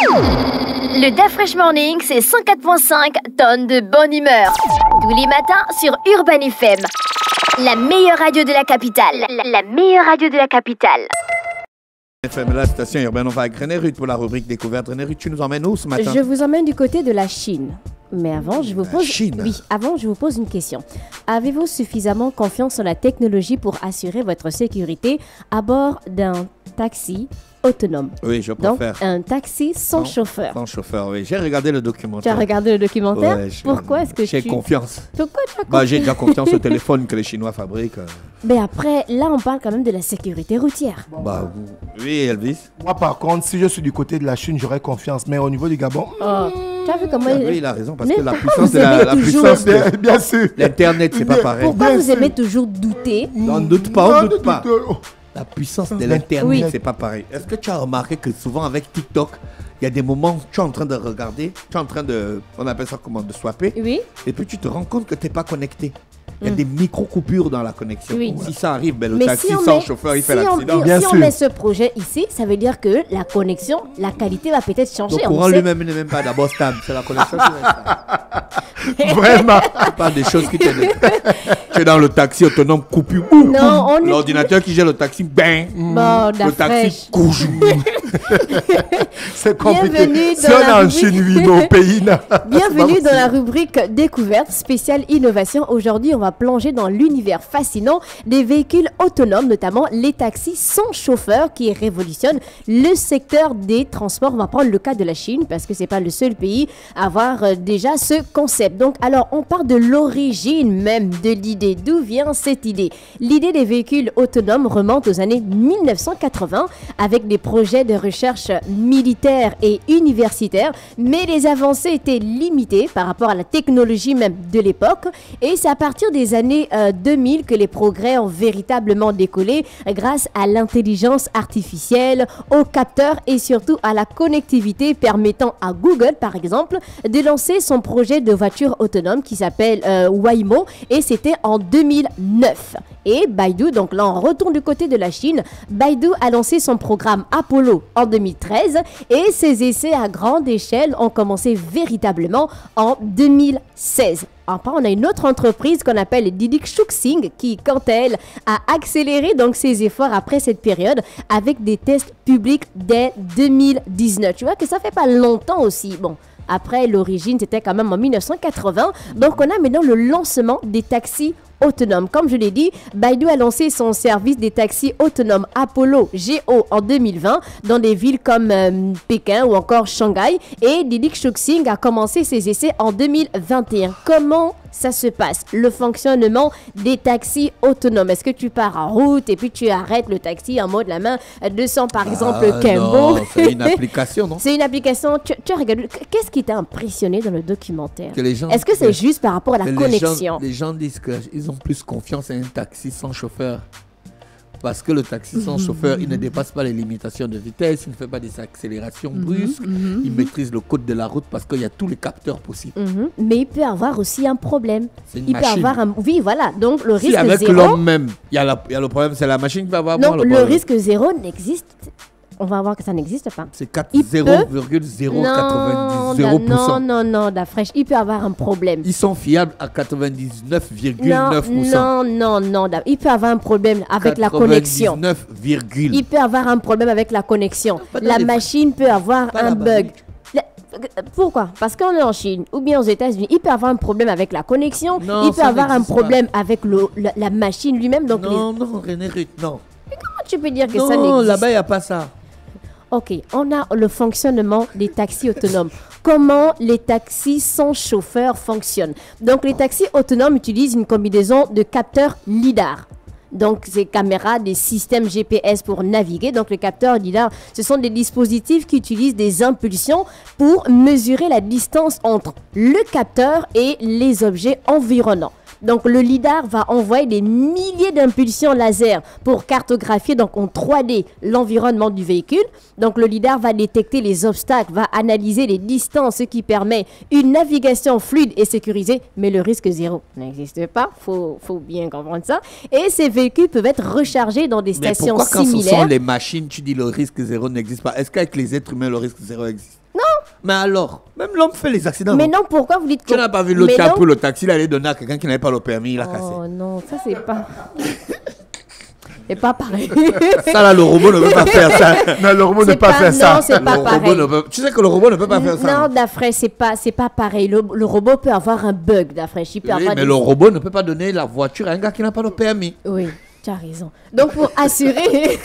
Le DaFresh Morning, c'est 104.5 tonnes de bonne humeur. Tous les matins sur Urban FM. La meilleure radio de la capitale. La meilleure radio de la capitale. FM, la station urbaine, on va à René-Ruth pour la rubrique découverte. René-Ruth, tu nous emmènes où ce matin? Je vous emmène du côté de la Chine. Mais avant, je vous pose... Chine. Oui, avant, je vous pose une question. Avez-vous suffisamment confiance en la technologie pour assurer votre sécurité à bord d'un taxi autonome? Oui, je Donc, préfère. un taxi sans chauffeur. Sans chauffeur, oui. J'ai regardé le Tu documentaire. as regardé le documentaire? Ouais, Pourquoi est-ce que j'ai tu... confiance. Pourquoi tu as confiance? J'ai déjà confiance au téléphone que les Chinois fabriquent. Mais après, là, on parle quand même de la sécurité routière. Oui, Elvis. Moi, par contre, si je suis du côté de la Chine, j'aurais confiance. Mais au niveau du Gabon, Oh, tu as vu comment... Oui, il a raison, parce Mais que la pourquoi puissance vous de aimez la toujours- puissance de bien sûr. l'Internet, c'est pas pareil. Pourquoi Bien vous sûr. aimez toujours douter? On ne doute pas, on ne doute pas. Oh, La puissance de Oui. l'Internet, c'est pas pareil. Est-ce que tu as remarqué que souvent avec TikTok, il y a des moments où tu es en train de regarder, tu es en train de, on appelle ça comment, de swapper, Oui. et puis tu te rends compte que tu n'es pas connecté. Il y a des micro-coupures dans la connexion. Oui. Si ça arrive, ben, le Mais taxi si on sans met- chauffeur, il si fait l'accident. on, Bien si on sûr. met ce projet ici, ça veut dire que la connexion, la qualité va peut-être changer. Le on courant sait. lui-même n'est même pas d'abord stable, c'est la connexion qui est stable. vraiment. Tu parles des choses qui t'aident. Tu es dans le taxi autonome, coupure. Boum, Non, boum. on est- L'ordinateur qui gère le taxi, bang. Bon, Le taxi couche. C'est compliqué. Bienvenue Si dans on est la en rubrique. Chine, oui, mais au pays, non. Bienvenue dans la rubrique découverte spéciale innovation. Aujourd'hui, on va plonger dans l'univers fascinant des véhicules autonomes, notamment les taxis sans chauffeur qui révolutionnent le secteur des transports. On va prendre le cas de la Chine parce que c'est pas le seul pays à avoir déjà ce concept. Donc, alors, on part de l'origine même de l'idée. D'où vient cette idée? L'idée des véhicules autonomes remonte aux années 1980 avec des projets de recherche militaires et universitaires, mais les avancées étaient limitées par rapport à la technologie même de l'époque. Et c'est à partir des années 2000 que les progrès ont véritablement décollé grâce à l'intelligence artificielle, aux capteurs et surtout à la connectivité permettant à Google, par exemple, de lancer son projet de voiture autonome qui s'appelle Waymo, et c'était en 2009. Et Baidu, donc là on retourne du côté de la Chine, Baidu a lancé son programme Apollo en 2013 et ses essais à grande échelle ont commencé véritablement en 2016. Enfin, on a une autre entreprise qu'on appelle Didi Chuxing qui, quant à elle, a accéléré donc ses efforts après cette période avec des tests publics dès 2019. Tu vois que ça fait pas longtemps aussi. Bon. Après, l'origine, c'était quand même en 1980. Donc, on a maintenant le lancement des taxis autonomes. Comme je l'ai dit, Baidu a lancé son service des taxis autonomes Apollo Go en 2020 dans des villes comme Pékin ou encore Shanghai. Et Didi Chuxing a commencé ses essais en 2021. Comment ça se passe, le fonctionnement des taxis autonomes? Est-ce que tu pars en route et puis tu arrêtes le taxi en mode la main 200 par exemple Kembo? Non, c'est une application, non? C'est une application. Tu as regardé. Qu'est-ce qui t'a impressionné dans le documentaire? Que les gens- Est-ce que c'est juste par rapport à la Les connexion? Les gens disent qu'ils ont plus confiance à un taxi sans chauffeur. Parce que le taxi sans chauffeur, il ne dépasse pas les limitations de vitesse, il ne fait pas des accélérations brusques, il maîtrise le code de la route parce qu'il y a tous les capteurs possibles. Mais il peut avoir aussi un problème. C'est une Il peut machine. avoir un. Oui, voilà. Donc le Si risque avec zéro. l'homme même, il y a le problème, c'est la machine qui va avoir Non, le le problème. risque zéro n'existe. On va voir que ça n'existe pas. C'est Il peut- 0,090%. Non, DaFresh, il peut avoir un problème. Ils sont fiables à 99,9%. Non, il peut avoir un problème avec la connexion. 99, Il peut avoir un problème avec la connexion. Pas dans La les- machine peut avoir Pas un là-bas. bug. Pourquoi? Parce qu'on est en Chine ou bien aux États-Unis, il peut avoir un problème avec la connexion, Non, il peut ça avoir un n'existe problème avec la machine lui-même. Donc, Non, non, René Ruth, non. comment tu peux dire que ça Non, n'existe? là-bas, il n'y a pas ça. Ok, on a le fonctionnement des taxis autonomes. Comment les taxis sans chauffeur fonctionnent? Donc, les taxis autonomes utilisent une combinaison de capteurs LiDAR. Donc, ces caméras, des systèmes GPS pour naviguer. Donc, les capteurs LiDAR, ce sont des dispositifs qui utilisent des impulsions pour mesurer la distance entre le capteur et les objets environnants. Donc, le LiDAR va envoyer des milliers d'impulsions laser pour cartographier donc en 3D l'environnement du véhicule. Donc, le LiDAR va détecter les obstacles, va analyser les distances, ce qui permet une navigation fluide et sécurisée. Mais le risque zéro n'existe pas. Faut bien comprendre ça. Et ces véhicules véhicules peuvent être rechargés dans des Mais stations pourquoi quand ce sont similaires. les machines, tu dis le risque zéro n'existe pas? Est-ce qu'avec les êtres humains, le risque zéro existe? Non. Mais alors, même l'homme fait les accidents. Mais non, pourquoi vous dites Tu n'as pas vu l'autre Mais qui a non. pris le taxi, il allait donner à quelqu'un qui n'avait pas le permis, il a cassé. Oh non, ça c'est pas... c'est pas pareil. Ça là, le robot ne peut pas faire ça. Non, le robot ne C'est peut pas faire ça. Non, c'est pas Le robot pareil. ne peut- Tu sais que le robot ne peut pas faire ça. Non, Dafresh, c'est pas pareil. Le robot peut avoir un bug, Dafresh. Il peut Oui, avoir mais des- le robot ne peut pas donner la voiture à un gars qui n'a pas le permis. Oui, tu as raison. Donc, pour assurer,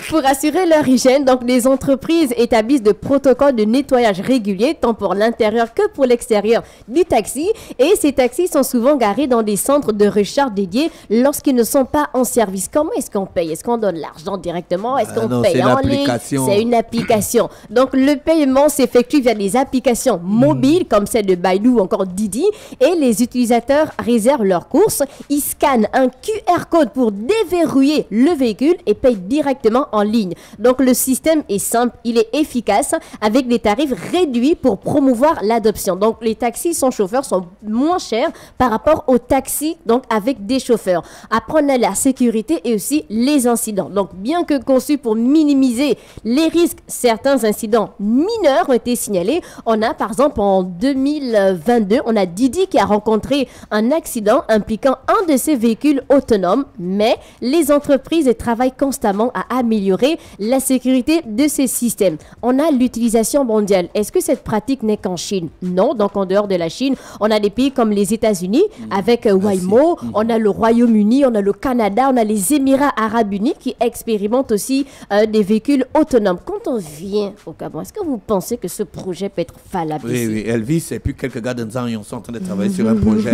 pour assurer leur hygiène, donc les entreprises établissent des protocoles de nettoyage réguliers, tant pour l'intérieur que pour l'extérieur du taxi. Et ces taxis sont souvent garés dans des centres de recharge dédiés lorsqu'ils ne sont pas en service. Comment est-ce qu'on paye? Est-ce qu'on donne l'argent directement? Est-ce qu'on non, paye c'est en une ligne? application. C'est une application. Donc, le paiement s'effectue via des applications mobiles comme celle de Baidu ou encore Didi. Et les utilisateurs réservent leurs courses. Ils scannent un QR code pour déverrouiller le véhicule et payent directement en ligne. Donc, le système est simple, il est efficace avec des tarifs réduits pour promouvoir l'adoption. Donc, les taxis sans chauffeur sont moins chers par rapport aux taxis donc avec des chauffeurs. Après, on a la sécurité et aussi les incidents. Donc, bien que conçus pour minimiser les risques, certains incidents mineurs ont été signalés. On a, par exemple, en 2022, on a Didi qui a rencontré un accident impliquant un de ses véhicules autonomes, mais les entreprises travaillent constamment à améliorer la sécurité de ces systèmes. On a l'utilisation mondiale. Est-ce que cette pratique n'est qu'en Chine? Non. Donc, en dehors de la Chine, on a des pays comme les États-Unis avec Waymo, on a le Royaume-Uni, on a le Canada, on a les Émirats Arabes Unis qui expérimentent aussi des véhicules autonomes. Quand on vient au Gabon, est-ce que vous pensez que ce projet peut être valable Oui, ici? oui, Elvis et puis quelques gars d'Anzan, ils sont en train de travailler sur un projet.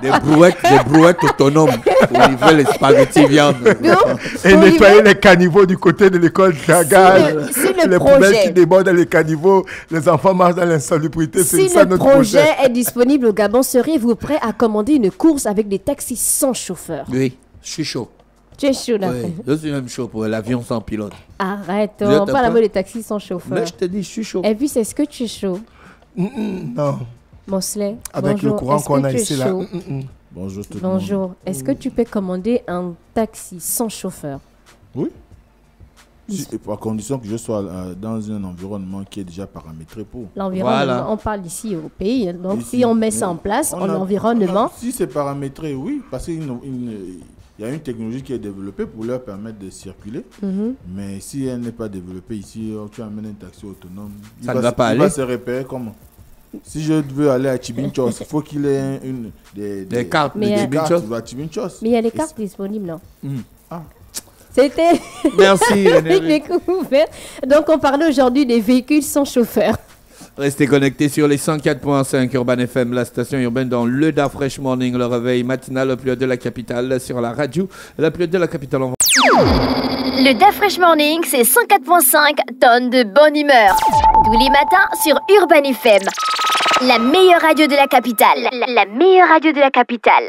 des brouettes autonomes pour livrer les spaghettis viande. Et nettoyer les caniveaux du côté de l'école Chagall. Si le Les projet- poubelles qui débordent dans les caniveaux, les enfants marchent dans l'insalubrité. C'est Si ça le notre projet projet. est disponible au Gabon, seriez-vous prêt à commander une course avec des taxis sans chauffeur? Oui, je suis chaud. Tu es chaud là. Oui, je suis même chaud pour l'avion sans pilote. Arrête, Je on te parle prends. mot des taxis sans chauffeur. Mais je te dis, je suis chaud. Et puis, est-ce que tu es chaud, Non, Mosley? avec Bonjour. le courant Est-ce qu'on que a tu es ici là. chaud? Bonjour tout le monde. Bonjour. Est-ce que tu peux commander un taxi sans chauffeur? Oui. À condition que je sois dans un environnement qui est déjà paramétré pour. L'environnement, Voilà. on parle ici au pays. Hein. Donc, Ici, si on met ça en place, environnement, Si c'est paramétré, oui, parce qu'il y a une technologie qui est développée pour leur permettre de circuler. Mais si elle n'est pas développée ici, tu amènes un taxi autonome. Ça ne va pas il aller. va se repérer comment? Si je veux aller à Chibinchos, il faut qu'il ait Des cartes de Mais, Chibinchos. Tu vas à Chibinchos. mais il y a les Et cartes disponibles, non? Ah. C'était Merci, René. une découverte. Donc, on parlait aujourd'hui des véhicules sans chauffeur. Restez connectés sur les 104.5 Urban FM, la station urbaine dans le Dafresh Morning, le réveil matinal le plus haut de la capitale sur la radio, la plus haute de la capitale en Le Dafresh Morning, c'est 104.5 tonnes de bonne humeur. Tous les matins sur Urban FM. La meilleure radio de la capitale. La meilleure radio de la capitale.